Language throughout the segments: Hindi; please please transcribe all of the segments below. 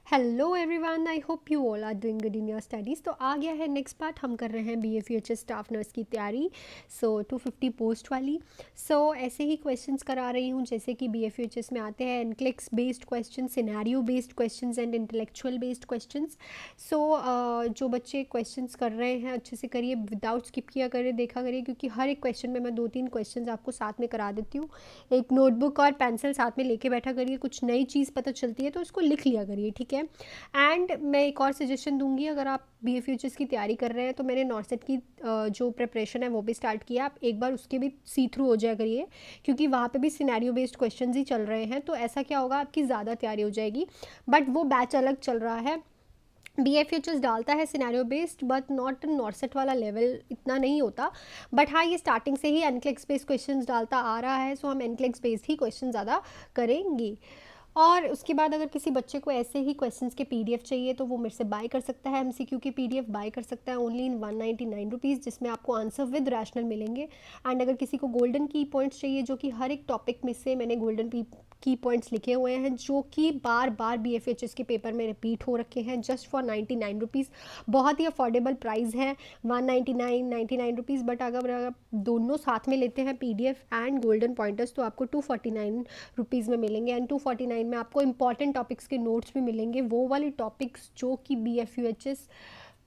Hello everyone, I hope you all are doing good in your studies. तो आ गया है नेक्स्ट पार्ट। हम कर रहे हैं BFUHS स्टाफ नर्स की तैयारी। 250 पोस्ट वाली। ऐसे ही क्वेश्चंस करा रही हूँ जैसे कि BFUHS में आते हैं NCLEX based question, scenario based questions and intellectual based questions. जो बच्चे क्वेश्चंस कर रहे हैं अच्छे से करिए, विदाउट स्किप किया करिए, देखा करिए, क्योंकि हर एक क्वेश्चन में मैं 2-3 क्वेश्चन आपको साथ में करा देती हूँ। एक नोटबुक और पेंसिल साथ में लेके बैठा करिए, कुछ नई चीज़ पता चलती है तो उसको लिख लिया करिए, ठीक है। एंड मैं एक और सजेशन दूंगी, अगर आप BFUHS की तैयारी कर रहे हैं तो मैंने नॉर्सेट की जो प्रिपरेशन है वो भी स्टार्ट किया। आप एक बार उसके भी सी थ्रू हो जाया करिए, क्योंकि वहाँ पे भी सिनेरियो बेस्ड क्वेश्चन ही चल रहे हैं। तो ऐसा क्या होगा, आपकी ज़्यादा तैयारी हो जाएगी। बट वो बैच अलग चल रहा है। BFUHS डालता है सिनेरियो बेस्ड, बट नॉट नॉर्सेट वाला लेवल इतना नहीं होता। बट हाँ, ये स्टार्टिंग से ही एनक्लिक्स बेस्ड क्वेश्चन डालता आ रहा है, सो हम एनक्लिक्स बेस्ड ही क्वेश्चन ज़्यादा करेंगे। और उसके बाद अगर किसी बच्चे को ऐसे ही क्वेश्चंस के PDF चाहिए तो वो मेरे से बाय कर सकता है। MCQ की PDF बाय कर सकता है ओनली इन 199 रुपीज़, जिसमें आपको आंसर विद रैशनल मिलेंगे। एंड अगर किसी को गोल्डन की पॉइंट्स चाहिए, जो कि हर एक टॉपिक में से मैंने गोल्डन की पॉइंट्स लिखे हुए हैं, जो कि बार बार BFUHS के पेपर में रिपीट हो रखे हैं, जस्ट फॉर 99 रुपीज़। बहुत ही अफोर्डेबल प्राइस है, 199 रुपीज़। बट अगर आप दोनों साथ में लेते हैं, PDF एंड गोल्डन पॉइंटर्स, तो आपको 249 रुपीज़ में मिलेंगे। एंड 249 में आपको इंपॉर्टेंट टॉपिक्स के नोट्स भी मिलेंगे, वो वाले टॉपिक्स जो कि BFUHS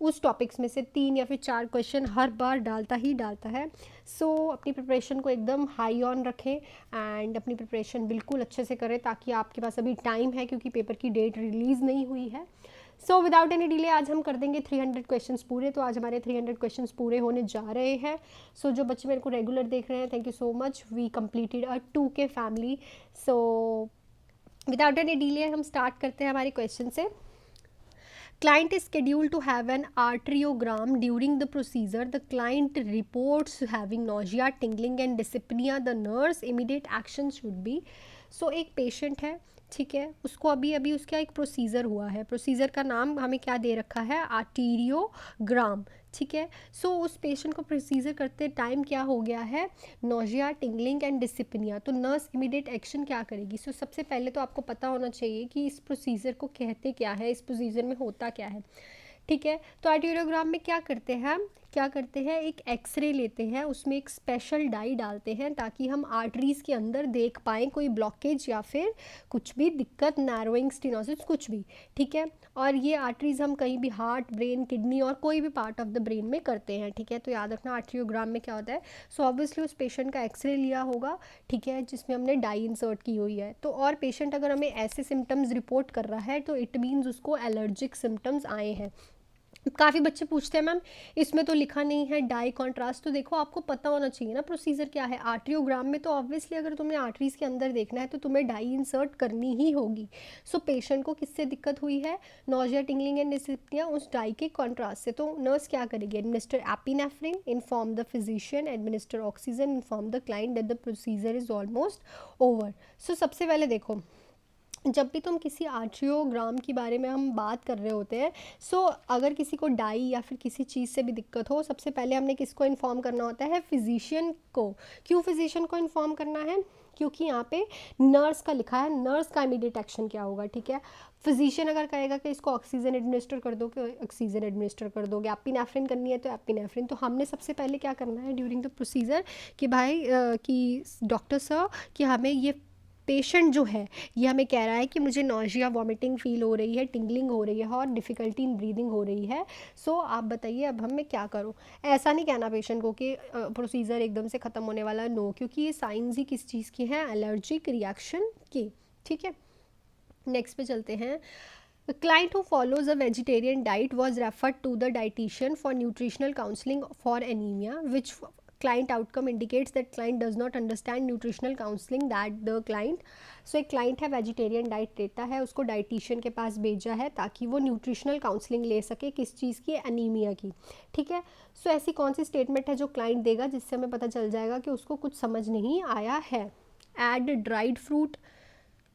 उस टॉपिक्स में से 3 या फिर 4 क्वेश्चन हर बार डालता ही डालता है। अपनी प्रिपरेशन को एकदम हाई ऑन रखें एंड अपनी प्रिपरेशन बिल्कुल अच्छे से करें, ताकि आपके पास अभी टाइम है, क्योंकि पेपर की डेट रिलीज़ नहीं हुई है। विदाउट एनी डिले आज हम कर देंगे 300 क्वेश्चंस पूरे। तो आज हमारे 300 क्वेश्चंस पूरे होने जा रहे हैं। जो बच्चे मेरे को रेगुलर देख रहे हैं, thank you so much, we completed a 2K family. Without any delay हम स्टार्ट करते हैं हमारे क्वेश्चन से। Client is scheduled to have an arteriogram. During the procedure, the client reports having nausea, tingling and dyspnea. The nurse immediate action should be. एक पेशेंट है, ठीक है, उसको अभी अभी उसका एक प्रोसीजर हुआ है। प्रोसीजर का नाम हमें क्या दे रखा है, आर्टीरियोग्राम, ठीक है। उस पेशेंट को प्रोसीजर करते टाइम क्या हो गया है, नोजिया, टिंगलिंग एंड डिसिप्निया। तो नर्स इमीडिएट एक्शन क्या करेगी। सबसे पहले तो आपको पता होना चाहिए कि इस प्रोसीजर को कहते क्या है, इस प्रोसीजर में होता क्या है, ठीक है। तो आर्टेरियोग्राम में क्या करते हैं हम, एक एक्सरे लेते हैं, उसमें एक स्पेशल डाई डालते हैं, ताकि हम आर्टरीज़ के अंदर देख पाएँ कोई ब्लॉकेज या फिर कुछ भी दिक्कत, नैरोइंग, स्टेनोसिस, कुछ भी, ठीक है। और ये आर्टरीज़ हम कहीं भी हार्ट, ब्रेन, किडनी और कोई भी पार्ट ऑफ द ब्रेन में करते हैं, ठीक है। तो याद रखना आर्टेरियोग्राम में क्या होता है। ऑब्वियसली उस पेशेंट का एक्सरे लिया होगा, ठीक है, जिसमें हमने डाई इंसर्ट की हुई है। और पेशेंट अगर हमें ऐसे सिम्टम्स रिपोर्ट कर रहा है, तो इट मीन्स उसको एलर्जिक सिम्टम्स आए हैं। काफ़ी बच्चे पूछते हैं मैम इसमें तो लिखा नहीं है डाई कॉन्ट्रास्ट। तो देखो, आपको पता होना चाहिए ना प्रोसीजर क्या है। आर्टरियोग्राम में तो ऑब्वियसली अगर तुम्हें आर्टरीज के अंदर देखना है तो तुम्हें डाई इंसर्ट करनी ही होगी। पेशेंट को किससे दिक्कत हुई है, नोजिया, टिंगलिंग एंड डिस्पनिया, उस डाई के कॉन्ट्रास्ट से। तो नर्स क्या करेगी, administer epinephrine, inform the physician, administer oxygen, inform the client that the procedure is almost over. सबसे पहले देखो, जब भी तुम किसी आर्ट्रियोग्राम के बारे में हम बात कर रहे होते हैं, अगर किसी को डाई या फिर किसी चीज़ से भी दिक्कत हो, सबसे पहले हमने किसको इन्फॉर्म करना होता है, फिजिशियन को। क्यों फिजिशियन को इन्फॉर्म करना है, क्योंकि यहाँ पे नर्स का लिखा है, नर्स का इमीडिएट एक्शन क्या होगा, ठीक है। फिजिशियन अगर कहेगा कि इसको ऑक्सीजन एडमिनिस्टर कर दो, कि ऑक्सीजन एडमिनिस्टर कर दोगे, एपिनेफ्रिन करनी है तो एपिनेफ्रिन। तो हमने सबसे पहले क्या करना है ड्यूरिंग द प्रोसीजर, कि भाई कि डॉक्टर सर, कि हमें ये पेशेंट जो है ये हमें कह रहा है कि मुझे नॉजिया, वॉमिटिंग फील हो रही है, टिंगलिंग हो रही है और डिफ़िकल्टी इन ब्रीदिंग हो रही है। आप बताइए अब मैं क्या करूं। ऐसा नहीं कहना पेशेंट को कि प्रोसीजर एकदम से ख़त्म होने वाला, नो, क्योंकि ये साइंस ही किस चीज़ की हैं, एलर्जिक रिएक्शन की, ठीक है। नेक्स्ट पे चलते हैं। A client who follows a vegetarian diet was referred to the dietitian for nutritional counseling for anemia, which client outcome indicates that client does not understand nutritional counseling that the client। एक client है वेजिटेरियन डाइट लेता है, उसको डाइटिशियन के पास भेजा है ताकि वो न्यूट्रिशनल काउंसलिंग ले सके, किस चीज़ की, एनीमिया की, ठीक है। ऐसी कौन सी स्टेटमेंट है जो क्लाइंट देगा जिससे हमें पता चल जाएगा कि उसको कुछ समझ नहीं आया है। Add dried fruit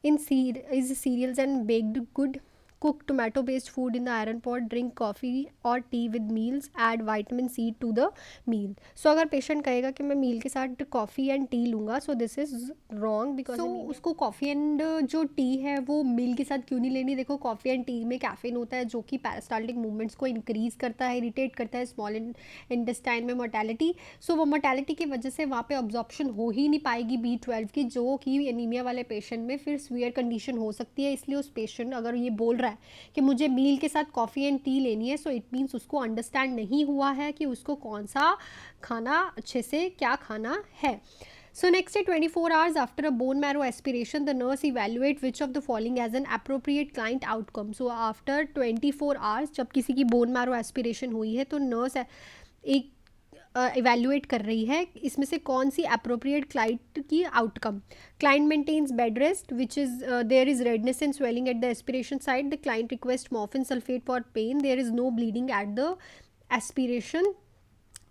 in cereals and baked good, cook tomato based food in the iron pot, drink coffee और tea with meals, add vitamin C to the meal. So अगर पेशेंट कहेगा कि मैं मील के साथ कॉफ़ी एंड टी लूँगा, सो दिस इज़ रॉन्ग बिकॉज उसको कॉफ़ी एंड जो टी है वो मील के साथ क्यों नहीं लेनी। देखो कॉफ़ी एंड टी में कैफीन होता है जो कि पेरिस्टाल्टिक मूवमेंट्स को इंक्रीज़ करता है, इरिटेट करता है स्मॉल इंटेस्टाइन में मोर्टेलिटी। सो वो मोर्टेलिटी की वजह से वहाँ पे अब्जॉर्प्शन हो ही नहीं पाएगी B12 की, जो कि एनीमिया वाले पेशेंट में फिर सीवियर कंडीशन हो सकती है। इसलिए उस पेशेंट अगर ये बोल रहा है कि मुझे मील के साथ कॉफ़ी एंड टी लेनी है, सो इट मीन्स उसको अंडरस्टैंड नहीं हुआ है कि उसको कौन सा खाना अच्छे से क्या खाना है। So next day 24 hours after a bone marrow aspiration, the nurse evaluate which of the following as an appropriate client outcome. So after 24 hours जब किसी की bone marrow aspiration हुई है तो nurse एक इवेल्युएट कर रही है इसमें से कौन सी अप्रोप्रिएट क्लाइंट की outcome. Client maintains bed rest which is there is redness and swelling at the aspiration side, the client request morphine sulphate for pain, there is no bleeding at the aspiration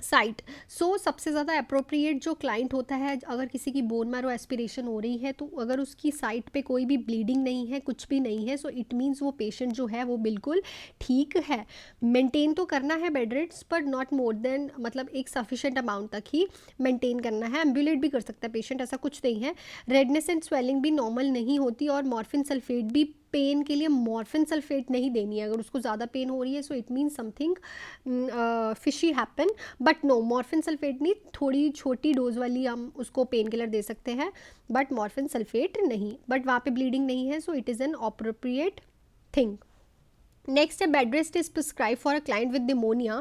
site. So सबसे ज़्यादा अप्रोप्रिएट जो क्लाइंट होता है अगर किसी की बोन मैरो एस्पिरेशन हो रही है तो अगर उसकी साइट पे कोई भी ब्लीडिंग नहीं है, कुछ भी नहीं है, सो इट मीन्स वो पेशेंट जो है वो बिल्कुल ठीक है। मेंटेन तो करना है बेड रेस्ट पर नॉट मोर देन, मतलब एक सफिशेंट अमाउंट तक ही मेंटेन करना है। एम्बुलेट भी कर सकता है पेशेंट, ऐसा कुछ नहीं है। रेडनेस एंड स्वेलिंग भी नॉर्मल नहीं होती और मॉर्फिन सल्फेट भी पेन के लिए मॉर्फिन सल्फेट नहीं देनी है। अगर उसको ज़्यादा पेन हो रही है so it mean something fishy happen, but no morphine sulphate नहीं, थोड़ी छोटी डोज वाली हम उसको पेन किलर दे सकते हैं बट मॉर्फिन सल्फेट नहीं। बट वहाँ पे ब्लीडिंग नहीं है so it is an appropriate thing. Next, a bed rest is prescribed for a client with pneumonia.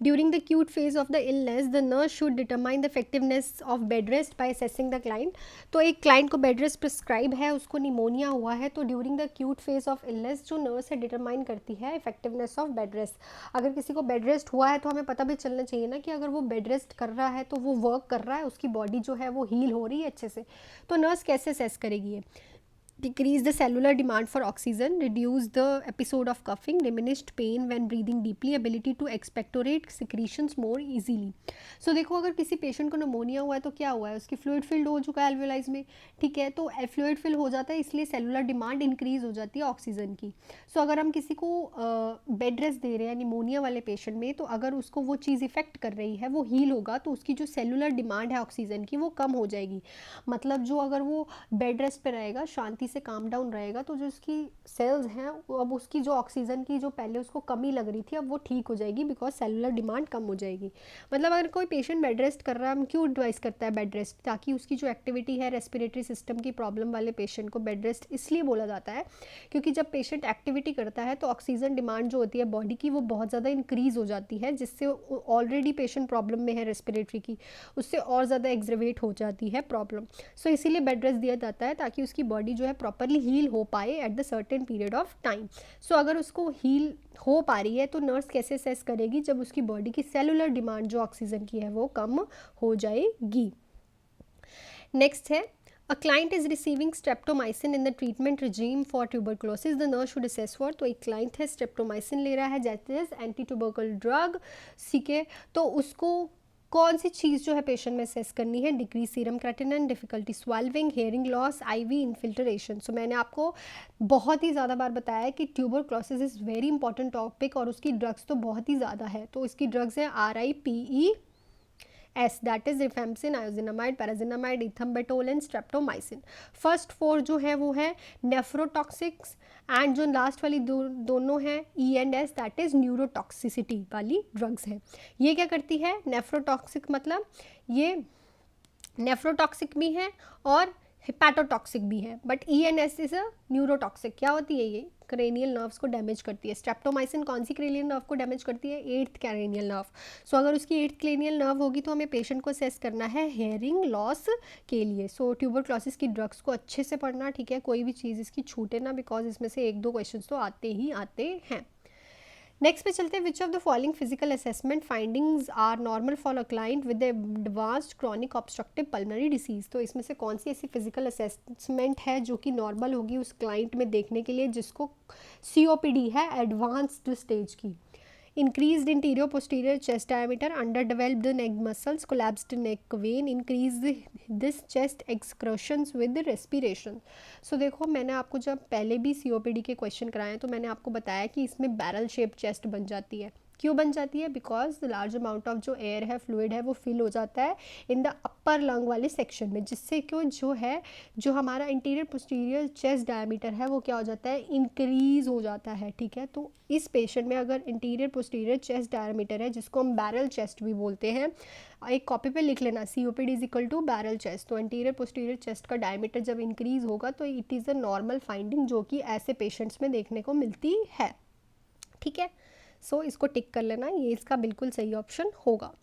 During the acute phase of the illness, the nurse should determine the effectiveness of bed rest by assessing the client. तो एक client को bed rest prescribe है, उसको निमोनिया हुआ है, तो during the acute phase of illness जो nurse है determine करती है effectiveness of bed rest। अगर किसी को bed rest हुआ है तो हमें पता भी चलना चाहिए ना कि अगर वो bed rest कर रहा है तो वो work कर रहा है, उसकी body जो है वो heal हो रही है अच्छे से, तो nurse कैसे assess करेगी ये। Decrease the cellular demand for oxygen, reduce the episode of coughing, diminished pain when breathing deeply, ability to expectorate secretions more easily. So देखो अगर किसी पेशेंट को नमोनिया हुआ है तो क्या हुआ है, उसकी फ्लूइड फिल्ड हो चुका है एल्वेलाइज में, ठीक है, तो फ्लूइड फिल हो जाता है इसलिए सेलुलर डिमांड इंक्रीज हो जाती है ऑक्सीजन की। सो अगर हम किसी को बेड रेस्ट दे रहे हैं निमोनिया वाले पेशेंट में, तो अगर उसको वो चीज़ इफेक्ट कर रही है, वो हील होगा तो उसकी जो सेलुलर डिमांड है ऑक्सीजन की वो कम हो जाएगी। मतलब जो अगर वो बेड रेस्ट पे रहेगा, शांति से काम डाउन रहेगा, तो जो उसकी सेल्स हैं अब उसकी जो ऑक्सीजन की जो पहले उसको कमी लग रही थी अब वो ठीक हो जाएगी बिकॉज सेलुलर डिमांड कम हो जाएगी। मतलब अगर कोई पेशेंट बेड रेस्ट कर रहा है, हम क्यों एडवाइस करता है बेड रेस्ट, ताकि उसकी जो एक्टिविटी है रेस्पिरेटरी सिस्टम की प्रॉब्लम वाले पेशेंट को बेड रेस्ट इसलिए बोला जाता है क्योंकि जब पेशेंट एक्टिविटी करता है तो ऑक्सीजन डिमांड जो होती है बॉडी की वो बहुत ज़्यादा इंक्रीज़ हो जाती है, जिससे ऑलरेडी पेशेंट प्रॉब्लम में है रेस्पिरेटरी की, उससे और ज़्यादा एग्जर्वेट हो जाती है प्रॉब्लम। सो इसीलिए बेड रेस्ट दिया जाता है ताकि उसकी बॉडी जो है प्रॉपरली हील हो पाए at the certain period of time. So अगर उसको हील हो पा रही है तो नर्स कैसे असेस करेगी, जब उसकी बॉडी की सेलुलर डिमांड जो ऑक्सीजन की है वो कम हो जाएगी। नेक्स्ट है, A client is receiving streptomycin in the treatment regime for tuberculosis. The nurse should assess for, तो एक client है streptomycin ले रहा है that is anti tubercle drug, ठीक है, तो उसको कौन सी चीज़ जो है पेशेंट में असेस करनी है, decrease serum creatinine, difficulty swallowing, hearing loss, IV infiltration. So मैंने आपको बहुत ही ज़्यादा बार बताया है कि tuberculosis is very important topic और उसकी ड्रग्स तो बहुत ही ज़्यादा है। तो इसकी ड्रग्स हैं RIPE S, that is rifampicin, isoniazid, pyrazinamide, ethambutol and streptomycin. First 4 जो है वो है नेफ्रोटॉक्सिक्स एंड जो लास्ट वाली दोनों हैं E&S, दैट इज न्यूरोटॉक्सिसिटी वाली ड्रग्स हैं। ये क्या करती है, नेफ्रोटॉक्सिक मतलब ये नेफ्रोटॉक्सिक भी है और हिपैटोटॉक्सिक भी है, but E&S is a neurotoxic. क्या होती है ये, क्रेनियल नर्व्स को डैमेज करती है। स्ट्रेप्टोमाइसिन कौन सी क्रेनियल नर्व को डैमेज करती है, 8th क्रेनियल नर्व। सो अगर उसकी 8th क्रेनियल नर्व होगी तो हमें पेशेंट को असेस करना है हेयरिंग लॉस के लिए। सो ट्यूबरक्लोसिस की ड्रग्स को अच्छे से पढ़ना, ठीक है, कोई भी चीज़ इसकी छूटे ना बिकॉज इसमें से 1-2 क्वेश्चन तो आते ही आते हैं। नेक्स्ट पे चलते हैं, which of the following physical assessment findings are normal for a client with advanced chronic obstructive pulmonary disease. तो इसमें से कौन सी ऐसी फिजिकल असेसमेंट है जो कि नॉर्मल होगी उस क्लाइंट में देखने के लिए जिसको COPD है एडवांस्ड स्टेज की। increased anterior posterior chest diameter, underdeveloped neck muscles, collapsed neck vein, increase this chest excursions with respiration. So देखो मैंने आपको जब पहले भी COPD के क्वेश्चन कराए तो मैंने आपको बताया कि इसमें बैरल शेप चेस्ट बन जाती है. क्यों बन जाती है? Because the large amount of जो एयर है, फ्लूइड है, वो फिल हो जाता है इन द अपर लंग वाले सेक्शन में, जिससे क्यों जो है जो हमारा इंटीरियर पोस्टीरियर चेस्ट डायमीटर है वो क्या हो जाता है, इंक्रीज हो जाता है. ठीक है, तो इस पेशेंट में अगर इंटीरियर पोस्टीरियर चेस्ट डायमीटर है, जिसको हम बैरल चेस्ट भी बोलते हैं, एक कॉपी पे लिख लेना, COPD is equal to barrel chest. तो इंटीरियर पोस्टीरियर चेस्ट का डायमीटर जब इंक्रीज होगा तो it is a normal finding जो कि ऐसे पेशेंट्स में देखने को मिलती है. ठीक है, सो इसको टिक कर लेना, ये इसका बिल्कुल सही ऑप्शन होगा.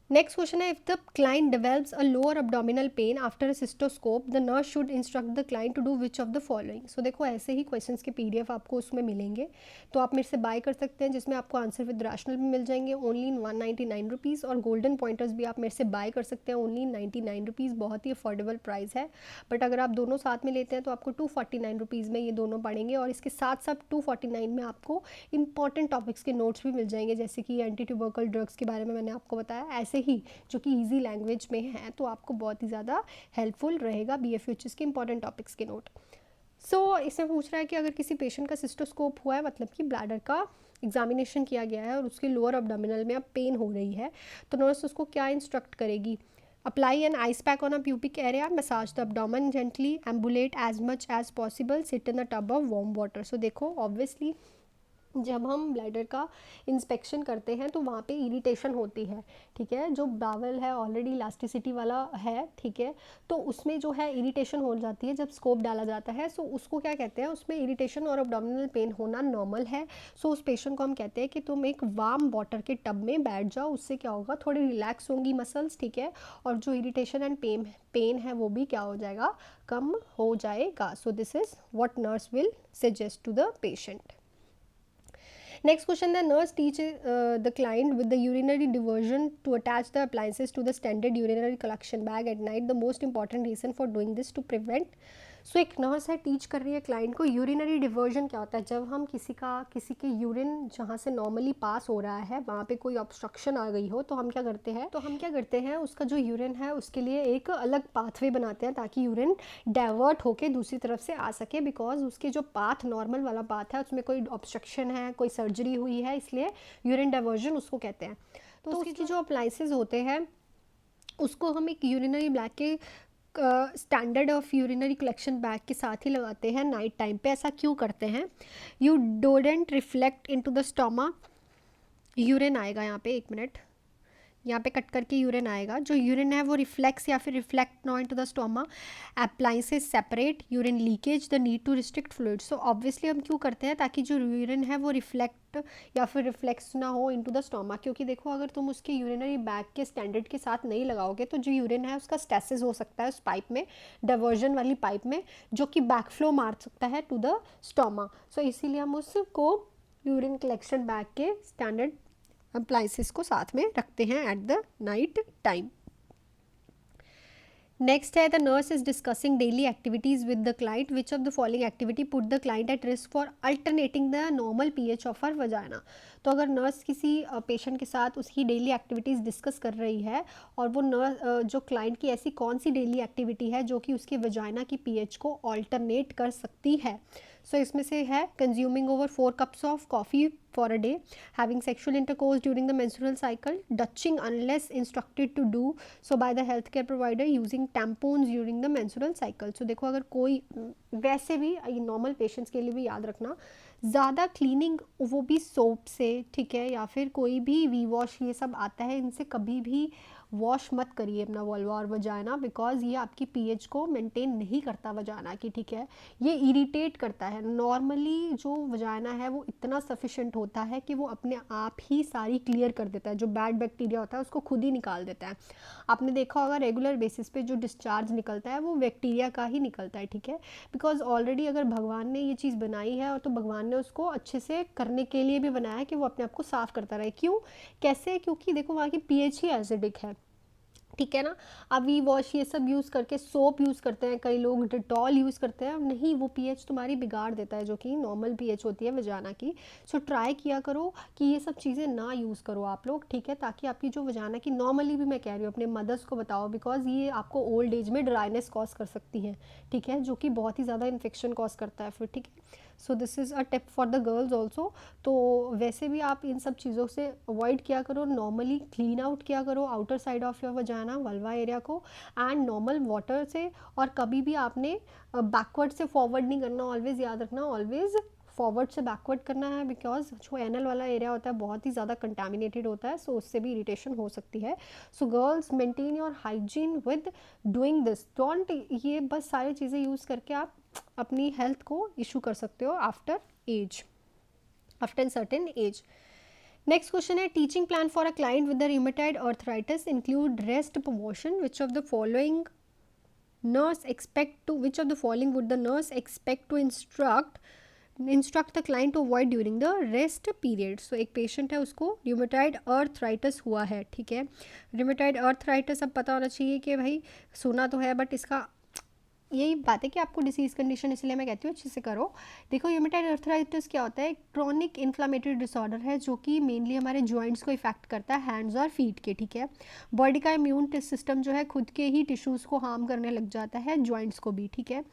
नेक्स्ट क्वेश्चन है, if the client develops a lower abdominal pain after a cystoscope, the nurse should instruct the client to do which of the following. So देखो ऐसे ही क्वेश्चंस के PDF आपको उसमें मिलेंगे, तो आप मेरे से बाय कर सकते हैं, जिसमें आपको आंसर विद रैशनल भी मिल जाएंगे ओनली इन 199 रुपीज़, और गोल्डन पॉइंटर्स भी आप मेरे से बाय कर सकते हैं ओनली 99 रुपीज़. बहुत ही अफोर्डेबल प्राइस है. बट अगर आप दोनों साथ में लेते हैं तो आपको 249 रुपीज़ में ये दोनों पड़ेंगे, और इसके साथ साथ 249 में आपको इंपॉर्टेंट टॉपिक्स के नोट्स भी मिल जाएंगे, जैसे कि एंटी ट्यूबरकल ड्रग्स के बारे में मैंने आपको बताया, ऐसे ही जो कि इजी लैंग्वेज में है, तो आपको बहुत ही ज़्यादा हेल्पफुल रहेगा BFUHS के इंपॉर्टेंट टॉपिक्स के नोट. सो इसमें पूछ रहा है कि अगर किसी पेशेंट का सिस्टोस्कोप हुआ है, मतलब कि ब्लैडर का एग्जामिनेशन किया गया है और उसके लोअर अब्डोमिनल में अब पेन हो रही है, तो नर्स उसको क्या इंस्ट्रक्ट करेगी. Apply an ice pack on a pubic area, massage the abdomen gently, ambulate as much as possible, sit in the tub of warm water. So देखो ऑब्वियसली जब हम ब्लैडर का इंस्पेक्शन करते हैं तो वहाँ पे इरिटेशन होती है. ठीक है, जो बावल है ऑलरेडी इलास्टिसिटी वाला है, ठीक है, तो उसमें जो है इरिटेशन हो जाती है जब स्कोप डाला जाता है. सो उसको क्या कहते हैं, उसमें इरिटेशन और अब्डोमिनल पेन होना नॉर्मल है. सो उस पेशेंट को हम कहते हैं कि तुम एक वार्म वाटर के टब में बैठ जाओ, उससे क्या होगा, थोड़ी रिलैक्स होंगी मसल्स. ठीक है, और जो इरिटेशन एंड पेन है वो भी क्या हो जाएगा, कम हो जाएगा. So this is what nurse will suggest to the patient. Next question, the nurse teaches the client with the urinary diversion to attach the appliances to the standard urinary collection bag at night. The most important reason for doing this to prevent. सो एक नर्स है, टीच कर रही है क्लाइंट को यूरिनरी डिवर्जन क्या होता है. जब हम किसी के यूरिन जहाँ से नॉर्मली पास हो रहा है वहाँ पे कोई ऑब्स्ट्रक्शन आ गई हो, तो हम क्या करते हैं उसका जो यूरिन है उसके लिए एक अलग पाथवे बनाते हैं ताकि यूरिन डाइवर्ट होके दूसरी तरफ से आ सके. बिकॉज उसके जो पाथ नॉर्मल वाला पाथ है उसमें कोई ऑब्स्ट्रक्शन है, कोई सर्जरी हुई है, इसलिए यूरिन डाइवर्जन उसको कहते हैं. तो उसकी जो अप्लाइंसेस होते हैं उसको हम एक यूरिनरी ब्लैक के standard of urinary collection bag के साथ ही लगाते हैं नाइट टाइम पे. ऐसा क्यों करते हैं, you don't reflect into the stoma. Urine आएगा यहाँ पे, एक मिनट, यहाँ पे कट करके यूरिन आएगा. जो यूरिन है वो रिफ्लेक्स या फिर reflect not into the stoma. Appliances separate urine leakage, the need to restrict fluid. So obviously हम क्यों करते हैं, ताकि जो यूरिन है वो रिफ्लेक्ट या फिर रिफ्लेक्स ना हो इनटू द स्टोमा. क्योंकि देखो अगर तुम उसके यूरिनरी बैग के स्टैंडर्ड के साथ नहीं लगाओगे तो जो यूरिन है उसका स्टेसिस हो सकता है उस पाइप में, डाइवर्जन वाली पाइप में, जो कि बैकफ्लो मार सकता है टू द स्टोमा. सो इसीलिए हम उसको यूरिन कलेक्शन बैग के स्टैंडर्ड अप्लाइंसेस को साथ में रखते हैं at the night time. Next है, the nurse is discussing daily activities with the client, which of the following activity put the client at risk for alternating the normal pH of her vagina. तो अगर नर्स किसी पेशेंट के साथ उसकी डेली एक्टिविटीज़ डिस्कस कर रही है और वो नर्स जो क्लाइंट की ऐसी कौन सी डेली एक्टिविटी है जो कि उसके वजाना की pH को ऑल्टरनेट कर सकती है. सो इसमें से है consuming over 4 cups of coffee for a day, having sexual intercourse during the menstrual cycle, douching unless instructed to do so by the health care provider, using tampons during the menstrual cycle. So देखो अगर कोई, वैसे भी नॉर्मल पेशेंट्स के लिए भी याद रखना, ज़्यादा क्लीनिंग वो भी सोप से, ठीक है, या फिर कोई भी वी वॉश ये सब आता है, इनसे कभी भी वॉश मत करिए अपना वल्वा और वजाना, बिकॉज ये आपकी pH को मेंटेन नहीं करता वजाना की. ठीक है, ये इरिटेट करता है. नॉर्मली जो वजाना है वो इतना सफिशेंट होता है कि वो अपने आप ही सारी क्लियर कर देता है, जो बैड बैक्टीरिया होता है उसको खुद ही निकाल देता है. आपने देखा होगा रेगुलर बेसिस पे जो डिस्चार्ज निकलता है वो बैक्टीरिया का ही निकलता है. ठीक है, बिकॉज ऑलरेडी अगर भगवान ने ये चीज़ बनाई है और तो भगवान ने उसको अच्छे से करने के लिए भी बनाया है कि वो अपने आप को साफ करता रहे. क्यों, कैसे, क्योंकि देखो वहाँ की pH ही एसिडिक है. ठीक है ना। अभी वॉश ये सब यूज़ करके, सोप यूज़ करते हैं कई लोग, डिटॉल यूज़ करते हैं, नहीं वो पीएच तुम्हारी बिगाड़ देता है जो कि नॉर्मल पीएच होती है वजाना की। सो ट्राई किया करो कि ये सब चीज़ें ना यूज़ करो आप लोग, ठीक है, ताकि आपकी जो वजाना की, नॉर्मली भी मैं कह रही हूँ अपने मदर्स को बताओ, बिकॉज ये आपको ओल्ड एज में ड्राइनेस कॉज कर सकती है, ठीक है, जो कि बहुत ही ज़्यादा इन्फेक्शन कॉज करता है फिर, ठीक है। सो this is a tip for the girls also. तो वैसे भी आप इन सब चीज़ों से अवॉइड किया करो, नॉर्मली क्लीन आउट किया करो outer side of your वजाना, vulva area को, एंड नॉर्मल वाटर से। और कभी भी आपने बैकवर्ड से फॉरवर्ड नहीं करना, ऑलवेज़ याद रखना, ऑलवेज़ फॉरवर्ड से बैकवर्ड करना है, बिकॉज जो एनल वाला एरिया होता है बहुत ही ज़्यादा कंटामिनेटेड होता है, सो उससे भी इरिटेशन हो सकती है। So girls maintain your hygiene with doing this, don't, ये बस सारी चीज़ें यूज़ करके आप अपनी हेल्थ को इशू कर सकते हो after age, after an certain age. Next question है, teaching plan for a client with the rheumatoid arthritis include rest promotion, which of the following nurse expect to, which of the following would the nurse expect to instruct the client to avoid during the rest period। so एक पेशेंट है, उसको र्यूमेटॉइड अर्थराइटिस हुआ है, ठीक है, र्यूमेटॉइड अर्थराइटिस, अब पता होना चाहिए कि भाई, सुना तो है बट इसका यही बात है कि आपको डिसीज़ कंडीशन, इसलिए मैं कहती हूँ अच्छे से करो। देखो ह्यूमेटाइड अर्थराइटिस क्या होता है, क्रोनिक इन्फ्लामेटरी डिसऑर्डर है जो कि मेनली हमारे जॉइंट्स को इफेक्ट करता है, हैंड्स और फीट के, ठीक है। बॉडी का इम्यून सिस्टम जो है खुद के ही टिश्यूज़ को हार्म करने लग जाता है, जॉइंट्स को भी, ठीक है,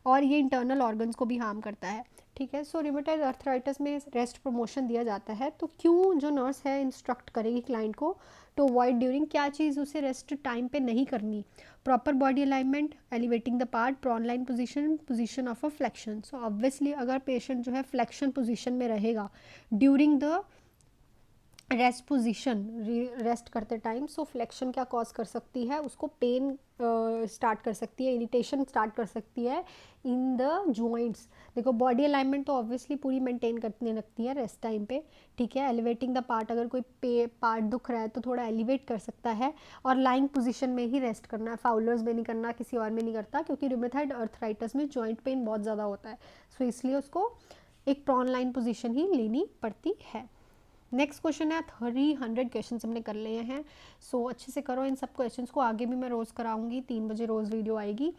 और ये इंटरनल ऑर्गन्स को भी हार्म करता है, ठीक है। सो र्यूमेटॉइड अर्थराइटिस में रेस्ट प्रमोशन दिया जाता है, तो क्यों जो नर्स है इंस्ट्रक्ट करेगी क्लाइंट को टू अवॉइड ड्यूरिंग, क्या चीज़ उसे रेस्ट टाइम पे नहीं करनी, proper body alignment, elevating the part, prone line position, position of a flexion. So obviously अगर पेशेंट जो है फ्लेक्शन पोजीशन में रहेगा during the rest position, rest करते टाइम, सो फ्लेक्शन क्या कॉज कर सकती है, उसको पेन स्टार्ट कर सकती है, इरिटेशन स्टार्ट कर सकती है इन द जॉइंट्स। देखो बॉडी अलाइनमेंट तो ऑब्वियसली पूरी मेंटेन करने लगती है रेस्ट टाइम पे, ठीक है। एलिवेटिंग द पार्ट, अगर कोई पार्ट दुख रहा है तो थोड़ा एलिवेट कर सकता है, और लाइंग पोजीशन में ही रेस्ट करना है, फाउलर्स में नहीं करना, किसी और में नहीं करता, क्योंकि र्यूमेटॉइड अर्थराइटिस में जॉइंट पेन बहुत ज़्यादा होता है, सो इसलिए उसको एक प्रॉन लाइन पोजीशन ही लेनी पड़ती है। नेक्स्ट क्वेश्चन है, 300 क्वेश्चन हमने कर लिए हैं, सो अच्छे से करो इन सब क्वेश्चंस को, आगे भी मैं रोज़ कराऊंगी, 3 बजे रोज़ वीडियो आएगी।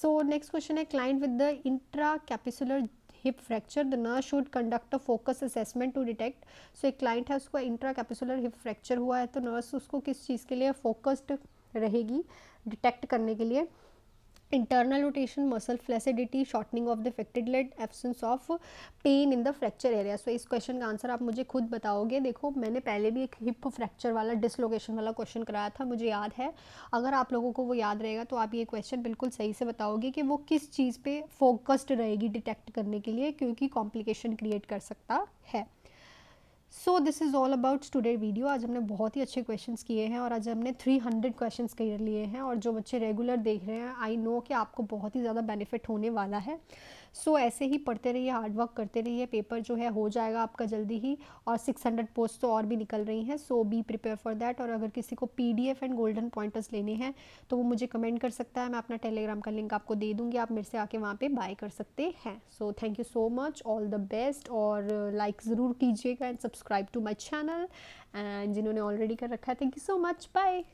सो नेक्स्ट क्वेश्चन है, client with the intra capsular hip fracture the nurse should conduct a focus assessment to detect. So एक क्लाइंट है, उसको इंट्रा कैपिसुलर हिप फ्रैक्चर हुआ है, तो नर्स उसको किस चीज़ के लिए फोकस्ड रहेगी डिटेक्ट करने के लिए, internal rotation, muscle flaccidity, shortening of the affected leg, absence of pain in the fracture area. So इस क्वेश्चन का आंसर आप मुझे खुद बताओगे। देखो मैंने पहले भी एक हिप फ्रैक्चर वाला, डिसलोकेशन वाला क्वेश्चन कराया था, मुझे याद है, अगर आप लोगों को वो याद रहेगा तो आप ये क्वेश्चन बिल्कुल सही से बताओगे कि वो किस चीज़ पे फोकस्ड रहेगी डिटेक्ट करने के लिए, क्योंकि कॉम्प्लिकेशन क्रिएट कर सकता है। सो this is all about today video. आज हमने बहुत ही अच्छे क्वेश्चंस किए हैं, और आज हमने 300 क्वेश्चंस कर लिए हैं, और जो बच्चे रेगुलर देख रहे हैं, आई नो कि आपको बहुत ही ज़्यादा बेनिफिट होने वाला है। सो ऐसे ही पढ़ते रहिए, हार्डवर्क करते रहिए, पेपर जो है हो जाएगा आपका जल्दी ही, और 600 पोस्ट तो और भी निकल रही हैं, सो बी प्रिपेयर फॉर दैट। और अगर किसी को PDF एंड गोल्डन पॉइंटर्स लेने हैं तो वो मुझे कमेंट कर सकता है, मैं अपना टेलीग्राम का लिंक आपको दे दूँगी, आप मेरे से आके वहाँ पे बाय कर सकते हैं। So thank you so much, all the best, और लाइक ज़रूर कीजिएगा and subscribe to my channel, and जिन्होंने ऑलरेडी कर रखा है, thank you so much, bye.